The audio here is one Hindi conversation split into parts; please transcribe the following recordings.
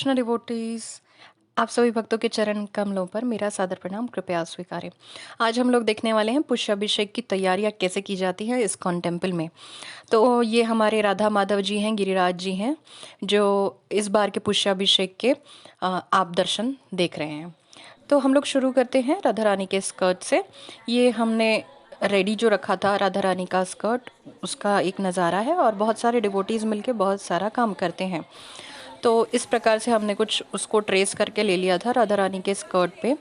कृष्ण डिवोटीज, आप सभी भक्तों के चरण कमलों पर मेरा सादर प्रणाम कृपया स्वीकारें। आज हम लोग देखने वाले हैं पुष्याभिषेक की तैयारियां कैसे की जाती हैं इस्कॉन टेम्पल में। तो ये हमारे राधा माधव जी हैं, गिरिराज जी हैं, जो इस बार के पुष्याभिषेक के आप दर्शन देख रहे हैं। तो हम लोग शुरू करते हैं राधा रानी के स्कर्ट से। ये हमने रेडी जो रखा था राधा रानी का स्कर्ट, उसका एक नज़ारा है और बहुत सारे डिवोटीज़ मिलके बहुत सारा काम करते हैं। तो इस प्रकार से हमने कुछ उसको ट्रेस करके ले लिया था राधा रानी के स्कर्ट पे।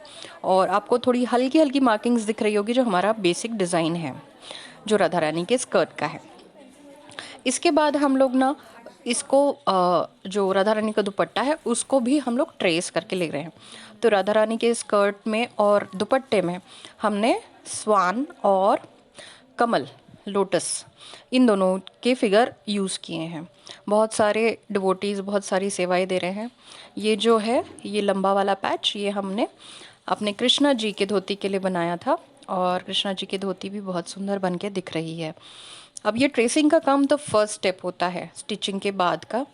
और आपको थोड़ी हल्की हल्की मार्किंग्स दिख रही होगी जो हमारा बेसिक डिज़ाइन है, जो राधा रानी के स्कर्ट का है। इसके बाद हम लोग ना इसको जो राधा रानी का दुपट्टा है उसको भी हम लोग ट्रेस करके ले रहे हैं। तो राधा रानी के स्कर्ट में और दुपट्टे में हमने स्वान और कमल, लोटस, इन दोनों के फिगर यूज़ किए हैं। बहुत सारे डिवोटीज़ बहुत सारी सेवाएं दे रहे हैं। ये जो है ये लंबा वाला पैच, ये हमने अपने कृष्णा जी के धोती के लिए बनाया था और कृष्णा जी की धोती भी बहुत सुंदर बन के दिख रही है। अब ये ट्रेसिंग का काम तो फर्स्ट स्टेप होता है स्टिचिंग के बाद का,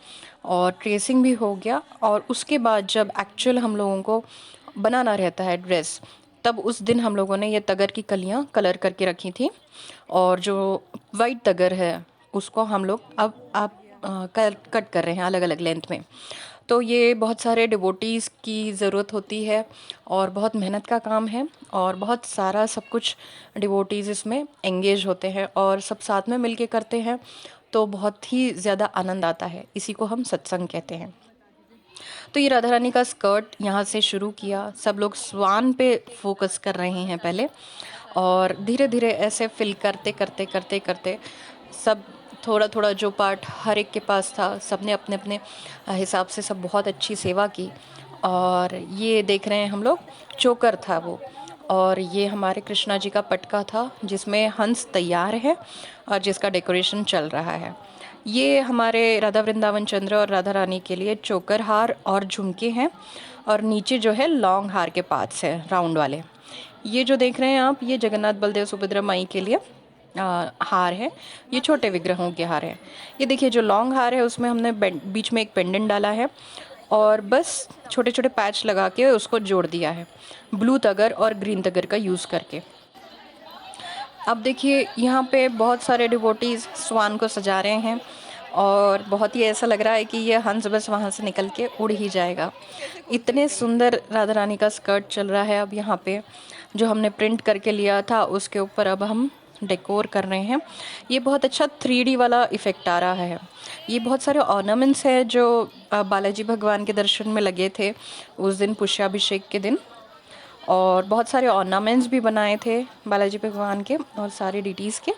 और ट्रेसिंग भी हो गया। और उसके बाद जब एक्चुअल हम लोगों को बनाना रहता है ड्रेस, तब उस दिन हम लोगों ने ये तगर की कलियां कलर करके रखी थी। और जो वाइट तगर है उसको हम लोग अब आप कट कर रहे हैं अलग अलग लेंथ में। तो ये बहुत सारे डिवोटीज़ की ज़रूरत होती है और बहुत मेहनत का काम है और बहुत सारा सब कुछ डिवोटीज़ इसमें एंगेज होते हैं और सब साथ में मिलके करते हैं। तो बहुत ही ज़्यादा आनंद आता है, इसी को हम सत्संग कहते हैं। तो ये राधा रानी का स्कर्ट यहाँ से शुरू किया, सब लोग स्वान पे फोकस कर रहे हैं पहले, और धीरे धीरे ऐसे फिल करते करते करते करते सब थोड़ा थोड़ा जो पार्ट हर एक के पास था, सबने अपने अपने हिसाब से सब बहुत अच्छी सेवा की। और ये देख रहे हैं हम लोग, चोकर था वो, और ये हमारे कृष्णा जी का पटका था जिसमें हंस तैयार है और जिसका डेकोरेशन चल रहा है। ये हमारे राधा वृंदावन चंद्र और राधा रानी के लिए चोकर हार और झुमके हैं, और नीचे जो है लॉन्ग हार के पार्ट्स हैं राउंड वाले। ये जो देख रहे हैं आप, ये जगन्नाथ बलदेव सुभद्रा माई के लिए हार है। ये छोटे विग्रहों के हार है। ये देखिए जो लॉन्ग हार है उसमें हमने बीच में एक पेंडेंट डाला है और बस छोटे छोटे पैच लगा के उसको जोड़ दिया है ब्लू तगर और ग्रीन तगर का यूज़ करके। अब देखिए यहाँ पे बहुत सारे डिवोटीज़ स्वान को सजा रहे हैं और बहुत ही ऐसा लग रहा है कि ये हंस बस वहाँ से निकल के उड़ ही जाएगा। इतने सुंदर राधा रानी का स्कर्ट चल रहा है। अब यहाँ पे जो हमने प्रिंट करके लिया था उसके ऊपर अब हम डेकोर कर रहे हैं। ये बहुत अच्छा 3D वाला इफ़ेक्ट आ रहा है। ये बहुत सारे ऑर्नामेंट्स हैं जो बालाजी भगवान के दर्शन में लगे थे उस दिन पुष्याभिषेक के दिन, और बहुत सारे ऑर्नामेंट्स भी बनाए थे बालाजी भगवान के और सारे डिटीज़ के,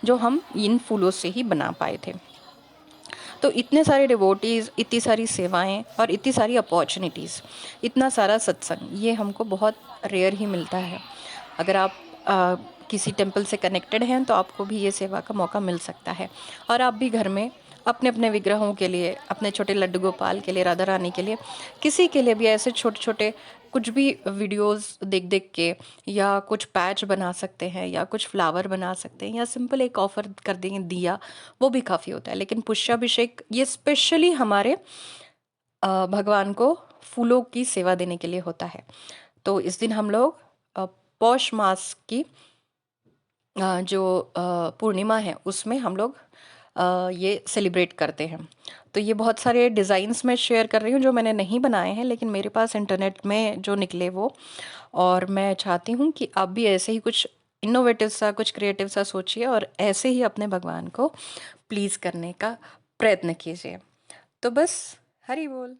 जो हम इन फूलों से ही बना पाए थे। तो इतने सारे डिवोटीज़, इतनी सारी सेवाएं और इतनी सारी अपॉर्चुनिटीज़, इतना सारा सत्संग, ये हमको बहुत रेयर ही मिलता है। अगर आप किसी टेम्पल से कनेक्टेड हैं तो आपको भी ये सेवा का मौका मिल सकता है। और आप भी घर में अपने अपने विग्रहों के लिए, अपने छोटे लड्डू गोपाल के लिए, राधा रानी के लिए, किसी के लिए भी ऐसे छोटे छोटे कुछ भी वीडियोस देख देख के या कुछ पैच बना सकते हैं या कुछ फ्लावर बना सकते हैं या सिंपल एक ऑफर कर देंगे दिया, वो भी काफ़ी होता है। लेकिन पुष्याभिषेक ये स्पेशली हमारे भगवान को फूलों की सेवा देने के लिए होता है। तो इस दिन हम लोग पौष मास की जो पूर्णिमा है उसमें हम लोग ये सेलिब्रेट करते हैं। तो ये बहुत सारे डिज़ाइंस मैं शेयर कर रही हूँ जो मैंने नहीं बनाए हैं, लेकिन मेरे पास इंटरनेट में जो निकले वो। और मैं चाहती हूँ कि आप भी ऐसे ही कुछ इनोवेटिव सा, कुछ क्रिएटिव सा सोचिए और ऐसे ही अपने भगवान को प्लीज़ करने का प्रयत्न कीजिए। तो बस, हरि बोल।